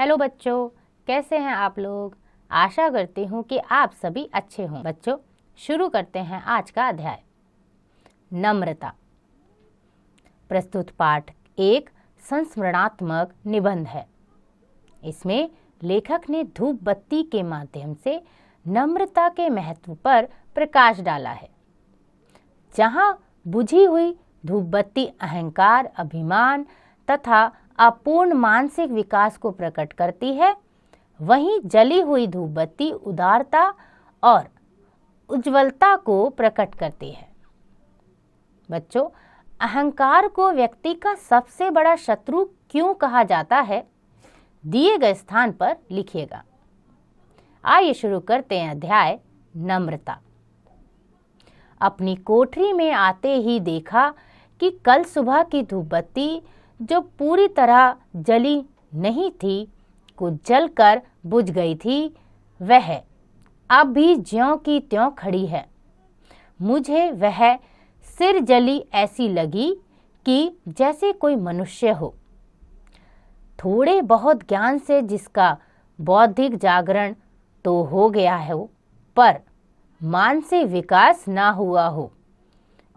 Hello बच्चों, कैसे हैं आप लोग। आशा करती हूँ कि आप सभी अच्छे हों। बच्चों, शुरू करते हैं आज का अध्याय। नम्रता। प्रस्तुत पाठ एक संस्मरणात्मक निबंध है। इसमें लेखक ने धूप बत्ती के माध्यम से नम्रता के महत्व पर प्रकाश डाला है। जहाँ बुझी हुई धूप बत्ती अहंकार, अभिमान तथा अपूर्ण मानसिक विकास को प्रकट करती है, वहीं जली हुई धूप बत्ती उदारता और उज्ज्वलता को प्रकट करती है। बच्चों, अहंकार को व्यक्ति का सबसे बड़ा शत्रु क्यों कहा जाता है, दिए गए स्थान पर लिखिएगा। आइए शुरू करते हैं अध्याय नम्रता। अपनी कोठरी में आते ही देखा कि कल सुबह की धूप बत्ती जो पूरी तरह जली नहीं थी, कुछ जलकर बुझ गई थी, वह अब भी ज्यों की त्यों खड़ी है। मुझे वह सिर जली ऐसी लगी कि जैसे कोई मनुष्य हो। थोड़े बहुत ज्ञान से जिसका बौद्धिक जागरण तो हो गया हो, पर मानसिक विकास ना हुआ हो,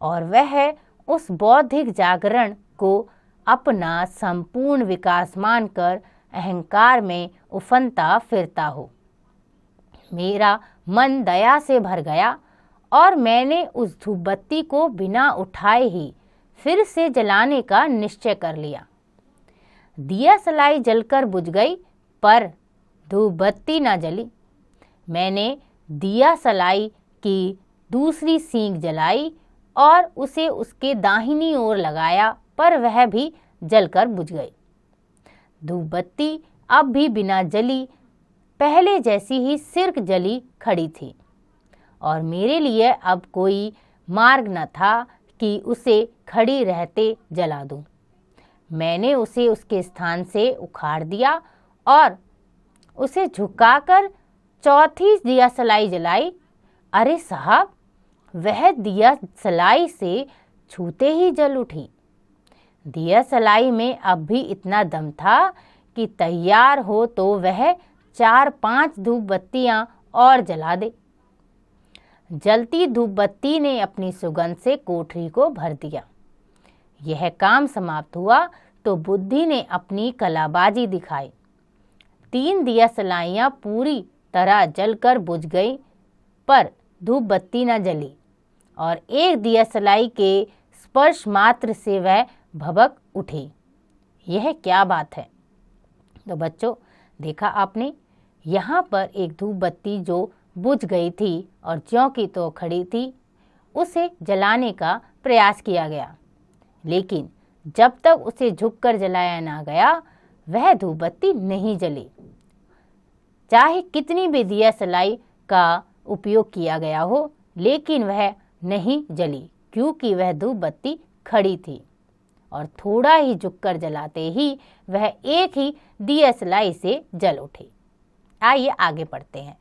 और वह उस बौद्धिक जागरण को अपना संपूर्ण विकास मानकर अहंकार में उफनता फिरता हो। मेरा मन दया से भर गया और मैंने उस धूप बत्ती को बिना उठाए ही फिर से जलाने का निश्चय कर लिया। दिया सलाई जलकर बुझ गई, पर धूप बत्ती न जली। मैंने दिया सलाई की दूसरी सींग जलाई और उसे उसके दाहिनी ओर लगाया, पर वह भी जलकर बुझ गई। धूप बत्ती अब भी बिना जली पहले जैसी ही सिर्फ जली खड़ी थी, और मेरे लिए अब कोई मार्ग न था कि उसे खड़ी रहते जला दूं। मैंने उसे उसके स्थान से उखाड़ दिया और उसे झुकाकर चौथी दिया सलाई जलाई। अरे साहब, वह दिया सलाई से छूते ही जल उठी। दिया सलाई में अब भी इतना दम था कि तैयार हो तो वह 4-5 धूप बत्तियां और जला दे। जलती धूप बत्ती ने अपनी सुगंध से कोठरी को भर दिया। यह काम समाप्त हुआ तो बुद्धि ने अपनी कलाबाजी दिखाई। 3 दिया सलाइयां पूरी तरह जलकर बुझ गई, पर धूप बत्ती न जली, और एक दिया सलाई के स्पर्श मात्र से वह भभक उठी। यह क्या बात है। तो बच्चों, देखा आपने, यहाँ पर एक धूप बत्ती जो बुझ गई थी और ज्यों की त्यों खड़ी थी, उसे जलाने का प्रयास किया गया, लेकिन जब तक उसे झुककर जलाया ना गया, वह धूप बत्ती नहीं जली। चाहे कितनी भी दिया सलाई का उपयोग किया गया हो, लेकिन वह नहीं जली, क्योंकि वह धूप बत्ती खड़ी थी, और थोड़ा ही झुककर जलाते ही वह एक ही दिया सलाई से जल उठी। आइए आगे पढ़ते हैं।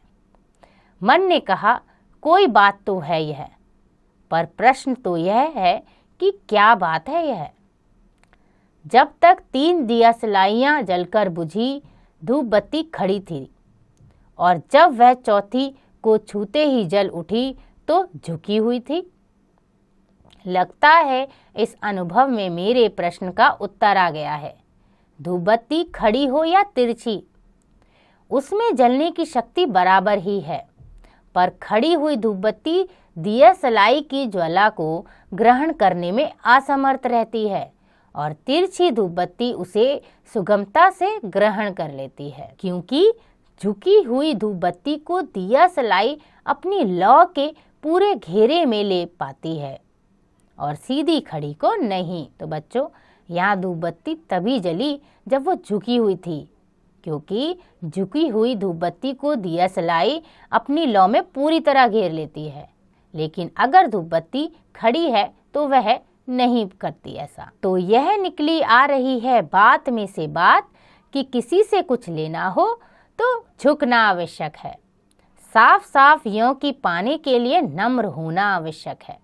मन ने कहा, कोई बात तो है यह, पर प्रश्न तो यह है कि क्या बात है यह। जब तक 3 दिया सलाइयां जलकर बुझी, धूप बत्ती खड़ी थी, और जब वह चौथी को छूते ही जल उठी तो झुकी हुई थी। लगता है इस अनुभव में मेरे प्रश्न का उत्तर आ गया है। धूप बत्ती खड़ी हो या तिरछी, उसमें जलने की शक्ति बराबर ही है, पर खड़ी हुई धूप बत्ती दिया सलाई की ज्वाला को ग्रहण करने में असमर्थ रहती है, और तिरछी धूप बत्ती उसे सुगमता से ग्रहण कर लेती है, क्योंकि झुकी हुई धूप बत्ती को दिया सलाई अपनी लौ के पूरे घेरे में ले पाती है, और सीधी खड़ी को नहीं। तो बच्चों, यहाँ धूप बत्ती तभी जली जब वो झुकी हुई थी, क्योंकि झुकी हुई धूप बत्ती को दिया सलाई अपनी लौ में पूरी तरह घेर लेती है, लेकिन अगर धूप बत्ती खड़ी है तो वह नहीं करती ऐसा। तो यह निकली आ रही है बात में से बात कि किसी से कुछ लेना हो तो झुकना आवश्यक है। साफ साफ यों की पाने के लिए नम्र होना आवश्यक है।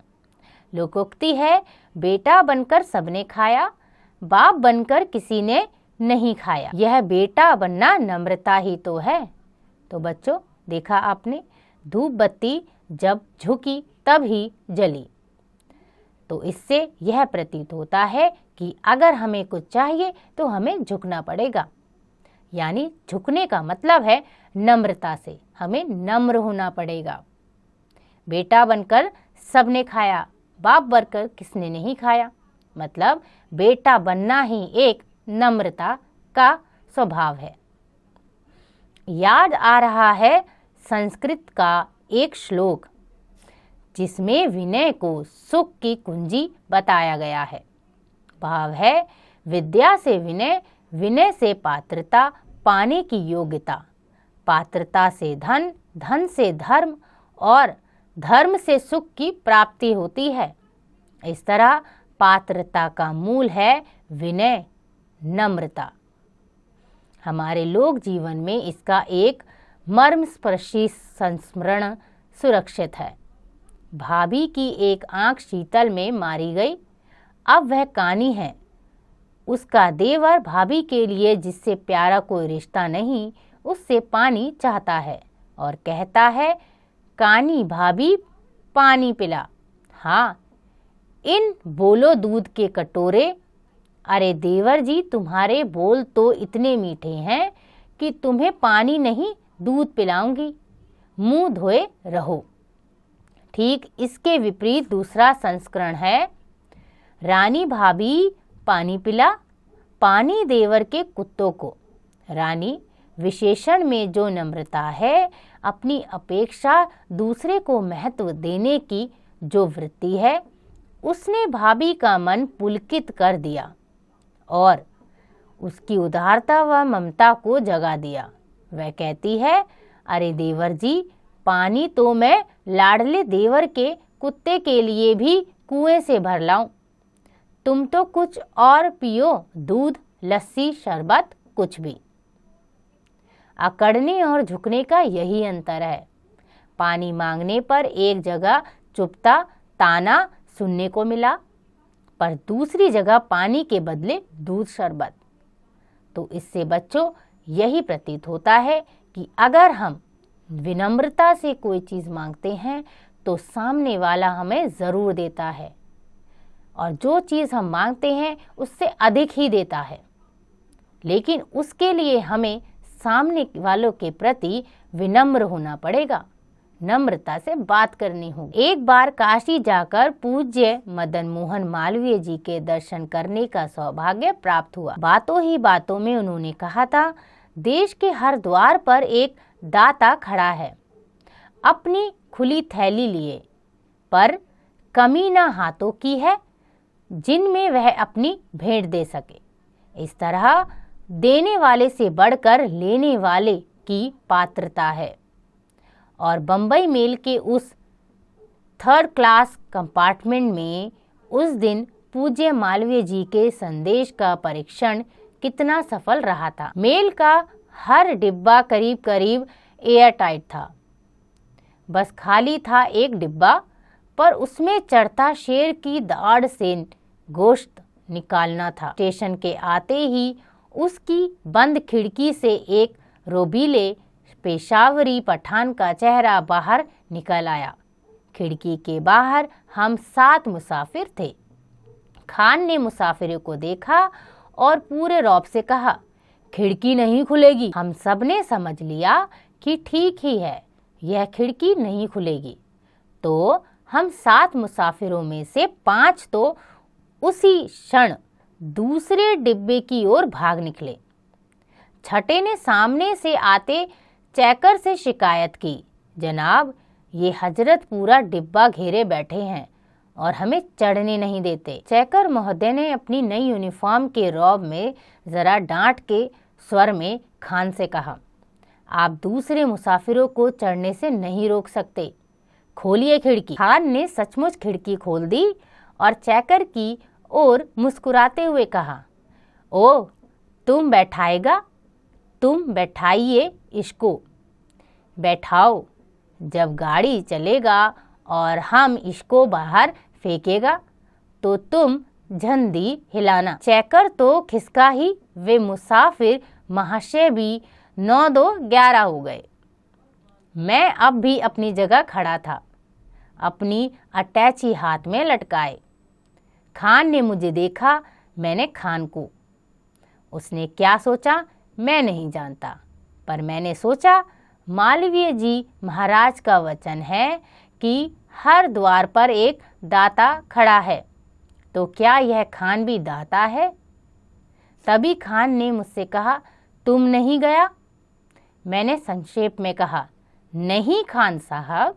लोकोक्ति है, बेटा बनकर सबने खाया, बाप बनकर किसी ने नहीं खाया। यह बेटा बनना नम्रता ही तो है। तो बच्चों, देखा आपने, धूप बत्ती जब झुकी तब ही जली। तो इससे यह प्रतीत होता है कि अगर हमें कुछ चाहिए तो हमें झुकना पड़ेगा। यानी झुकने का मतलब है नम्रता से, हमें नम्र होना पड़ेगा। बेटा बनकर सबने खाया, बाप बनकर किसने नहीं खाया। मतलब बेटा बनना ही एक नम्रता का स्वभाव है। याद आ रहा है संस्कृत का एक श्लोक जिसमें विनय को सुख की कुंजी बताया गया है। भाव है, विद्या से विनय, विनय से पात्रता पाने की योग्यता, पात्रता से धन, धन से धर्म और धर्म से सुख की प्राप्ति होती है। इस तरह पात्रता का मूल है विनय, नम्रता। हमारे लोक जीवन में इसका एक मर्मस्पर्शी संस्मरण सुरक्षित है। भाभी की एक आंख शीतल में मारी गई, अब वह कानी है। उसका देवर भाभी के लिए जिससे प्यारा कोई रिश्ता नहीं, उससे पानी चाहता है और कहता है, कानी भाभी पानी पिला। हाँ, इन बोलो दूध के कटोरे। अरे देवर जी, तुम्हारे बोल तो इतने मीठे हैं कि तुम्हें पानी नहीं दूध पिलाऊंगी, मुंह धोए रहो। ठीक इसके विपरीत दूसरा संस्करण है, रानी भाभी पानी पिला, पानी देवर के कुत्तों को। रानी विशेषण में जो नम्रता है, अपनी अपेक्षा दूसरे को महत्व देने की जो वृत्ति है, उसने भाभी का मन पुलकित कर दिया और उसकी उदारता व ममता को जगा दिया। वह कहती है, अरे देवर जी, पानी तो मैं लाडले देवर के कुत्ते के लिए भी कुएं से भर लाऊं। तुम तो कुछ और पियो, दूध, लस्सी, शरबत, कुछ भी। अकड़ने और झुकने का यही अंतर है। पानी मांगने पर एक जगह चुपता ताना सुनने को मिला, पर दूसरी जगह पानी के बदले दूध, शरबत। तो इससे बच्चों यही प्रतीत होता है कि अगर हम विनम्रता से कोई चीज़ मांगते हैं तो सामने वाला हमें ज़रूर देता है, और जो चीज़ हम मांगते हैं उससे अधिक ही देता है। लेकिन उसके लिए हमें सामने वालों के प्रति विनम्र होना पड़ेगा, नम्रता से बात करनी होगी। एक बार काशी जाकर पूज्य मदन मोहन मालवीय जी के दर्शन करने का सौभाग्य प्राप्त हुआ। बातों ही बातों में उन्होंने कहा था, देश के हर द्वार पर एक दाता खड़ा है, अपनी खुली थैली लिए, पर कमी न हाथों की है जिनमें वह अपनी भेंट दे सके। इस तरह देने वाले से बढ़कर लेने वाले की पात्रता है। और बंबई मेल के उस 3rd क्लास कंपार्टमेंट में उस दिन पूज्य मालवीय जी के संदेश का परीक्षण कितना सफल रहा था। मेल का हर डिब्बा करीब करीब एयर टाइट था। बस खाली था एक डिब्बा, पर उसमें चढ़ता शेर की दाढ़ से गोश्त निकालना था। स्टेशन के आते ही उसकी बंद खिड़की से एक रोबीले पेशावरी पठान का चेहरा बाहर निकल आया। खिड़की के बाहर हम 7 मुसाफिर थे। खान ने मुसाफिरों को देखा और पूरे रौब से कहा, खिड़की नहीं खुलेगी। हम सब ने समझ लिया कि ठीक ही है, यह खिड़की नहीं खुलेगी। तो हम 7 मुसाफिरों में से 5 तो उसी क्षण दूसरे डिब्बे की ओर भाग निकले। छठे ने सामने से आते चेकर से शिकायत की, जनाब, ये हजरत पूरा डिब्बा घेरे बैठे हैं और हमें चढ़ने नहीं देते। चेकर महोदय ने अपनी नई यूनिफॉर्म के रौब में जरा डांट के स्वर में खान से कहा, आप दूसरे मुसाफिरों को चढ़ने से नहीं रोक सकते, खोलिए खिड़की। खान ने सचमुच खिड़की खोल दी और चेकर की ओर मुस्कुराते हुए कहा, ओ, तुम बैठाएगा, तुम बैठाइए इसको। बैठाओ, जब गाड़ी चलेगा और हम इसको बाहर फेंकेगा तो तुम झंडी हिलाना। चेकर तो खिसका ही, वे मुसाफिर महाशय भी 9-2-11 हो गए। मैं अब भी अपनी जगह खड़ा था, अपनी अटैची हाथ में लटकाए। खान ने मुझे देखा, मैंने खान को। उसने क्या सोचा मैं नहीं जानता, पर मैंने सोचा मालवीय जी महाराज का वचन है कि हर द्वार पर एक दाता खड़ा है, तो क्या यह खान भी दाता है? तभी खान ने मुझसे कहा, तुम नहीं गया? मैंने संक्षेप में कहा, नहीं खान साहब।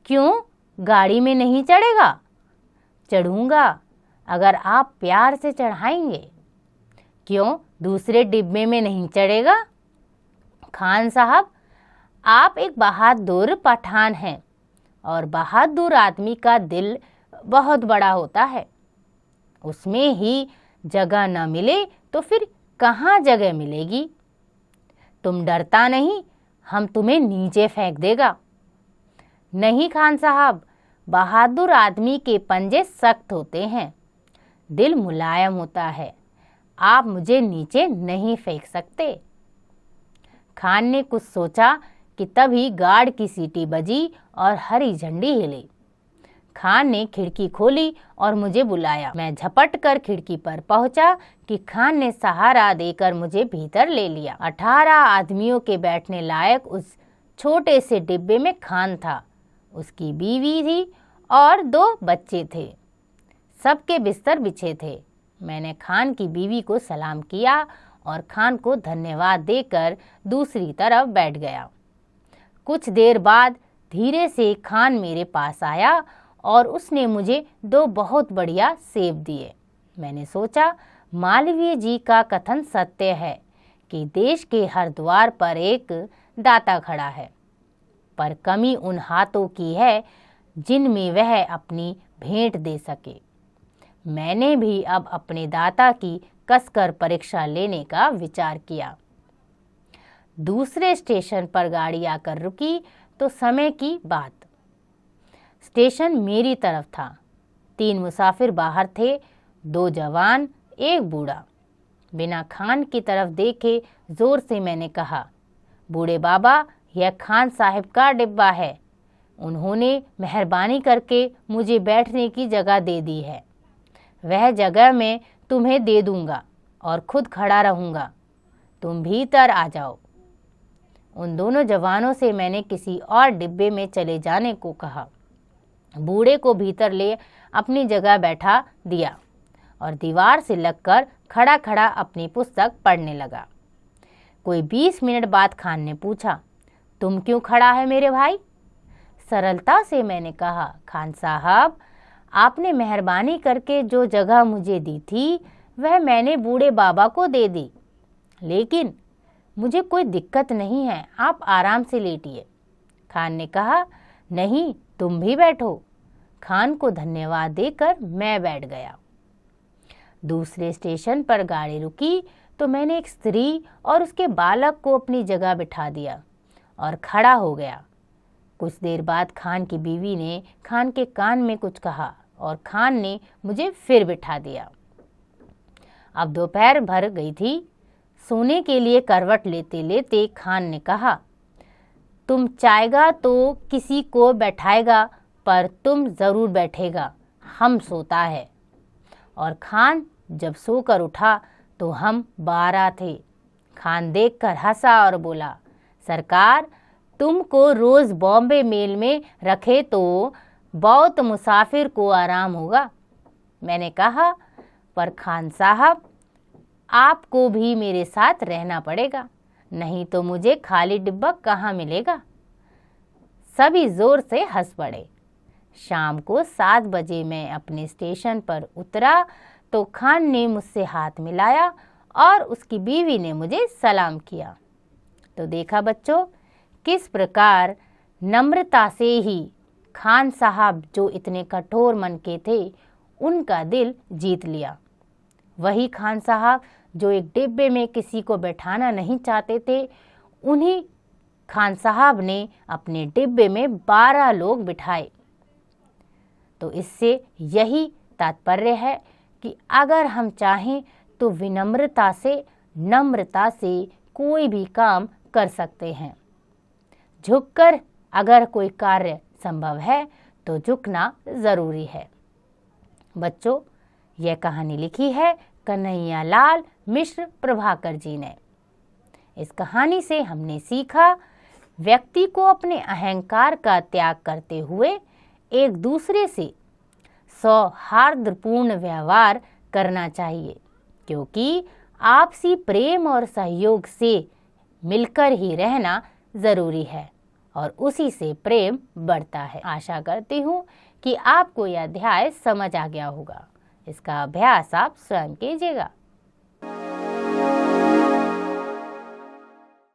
क्यों, गाड़ी में नहीं चढ़ेगा? चढ़ूंगा, अगर आप प्यार से चढ़ाएंगे। क्यों, दूसरे डिब्बे में नहीं चढ़ेगा? खान साहब, आप एक बहादुर पठान हैं और बहादुर आदमी का दिल बहुत बड़ा होता है। उसमें ही जगह न मिले तो फिर कहाँ जगह मिलेगी? तुम डरता नहीं, हम तुम्हें नीचे फेंक देगा। नहीं खान साहब, बहादुर आदमी के पंजे सख्त होते हैं, दिल मुलायम होता है, आप मुझे नीचे नहीं फेंक सकते। खान ने कुछ सोचा कि तभी गार्ड की सीटी बजी और हरी झंडी हिली। खान ने खिड़की खोली और मुझे बुलाया। मैं झपट कर खिड़की पर पहुंचा कि खान ने सहारा देकर मुझे भीतर ले लिया। 18 आदमियों के बैठने लायक उस छोटे से डिब्बे में खान था, उसकी बीवी थी और 2 बच्चे थे। सबके बिस्तर बिछे थे। मैंने खान की बीवी को सलाम किया और खान को धन्यवाद देकर दूसरी तरफ बैठ गया। कुछ देर बाद धीरे से खान मेरे पास आया और उसने मुझे 2 बहुत बढ़िया सेब दिए। मैंने सोचा मालवीय जी का कथन सत्य है कि देश के हर द्वार पर एक दाता खड़ा है, पर कमी उन हाथों की है जिनमें वह अपनी भेंट दे सके। मैंने भी अब अपने दाता की कसकर परीक्षा लेने का विचार किया। दूसरे स्टेशन पर गाड़ी आकर रुकी तो समय की बात। स्टेशन मेरी तरफ था। 3 मुसाफिर बाहर थे, 2 जवान, 1 बूढ़ा। बिना खान की तरफ देखे जोर से मैंने कहा, बूढ़े बाबा, यह खान साहब का डिब्बा है। उन्होंने मेहरबानी करके मुझे बैठने की जगह दे दी है। वह जगह मैं तुम्हें दे दूंगा और खुद खड़ा रहूंगा। तुम भीतर आ जाओ। उन दोनों जवानों से मैंने किसी और डिब्बे में चले जाने को कहा। बूढ़े को भीतर ले अपनी जगह बैठा दिया और दीवार से लगकर खड़ा खड़ा अपनी पुस्तक पढ़ने लगा। कोई 20 मिनट बाद खान ने पूछा, तुम क्यों खड़ा है मेरे भाई? सरलता से मैंने कहा, खान साहब, आपने मेहरबानी करके जो जगह मुझे दी थी वह मैंने बूढ़े बाबा को दे दी, लेकिन मुझे कोई दिक्कत नहीं है, आप आराम से लेटिए। खान ने कहा, नहीं, तुम भी बैठो। खान को धन्यवाद देकर मैं बैठ गया। दूसरे स्टेशन पर गाड़ी रुकी तो मैंने एक स्त्री और उसके बालक को अपनी जगह बिठा दिया और खड़ा हो गया। कुछ देर बाद खान की बीवी ने खान के कान में कुछ कहा और खान ने मुझे फिर बिठा दिया। अब दोपहर भर गई थी। सोने के लिए करवट लेते लेते खान ने कहा, तुम चाहेगा तो किसी को बैठाएगा, पर तुम जरूर बैठेगा, हम सोता है। और खान जब सोकर उठा तो हम 12 थे। खान देखकर हंसा और बोला, सरकार, तुमको रोज बॉम्बे मेल में रखे तो बहुत मुसाफिर को आराम होगा। मैंने कहा, पर खान साहब, आपको भी मेरे साथ रहना पड़ेगा, नहीं तो मुझे खाली डिब्बा कहाँ मिलेगा। सभी जोर से हंस पड़े। शाम को 7 बजे मैं अपने स्टेशन पर उतरा तो खान ने मुझसे हाथ मिलाया और उसकी बीवी ने मुझे सलाम किया। तो देखा बच्चों, किस प्रकार नम्रता से ही खान साहब, जो इतने कठोर मन के थे, उनका दिल जीत लिया। वही खान साहब जो एक डिब्बे में किसी को बैठाना नहीं चाहते थे, उन्हीं खान साहब ने अपने डिब्बे में 12 लोग बिठाए। तो इससे यही तात्पर्य है कि अगर हम चाहें तो विनम्रता से, नम्रता से कोई भी काम कर सकते हैं। झुककर अगर कोई कार्य संभव है तो झुकना जरूरी है। बच्चों, यह कहानी लिखी है कन्हैयालाल मिश्र प्रभाकर जी ने। इस कहानी से हमने सीखा, व्यक्ति को अपने अहंकार का त्याग करते हुए एक दूसरे से सौहार्दपूर्ण व्यवहार करना चाहिए, क्योंकि आपसी प्रेम और सहयोग से मिलकर ही रहना जरूरी है और उसी से प्रेम बढ़ता है। आशा करती हूँ कि आपको यह अध्याय समझ आ गया होगा। इसका अभ्यास आप स्वयं कीजिएगा।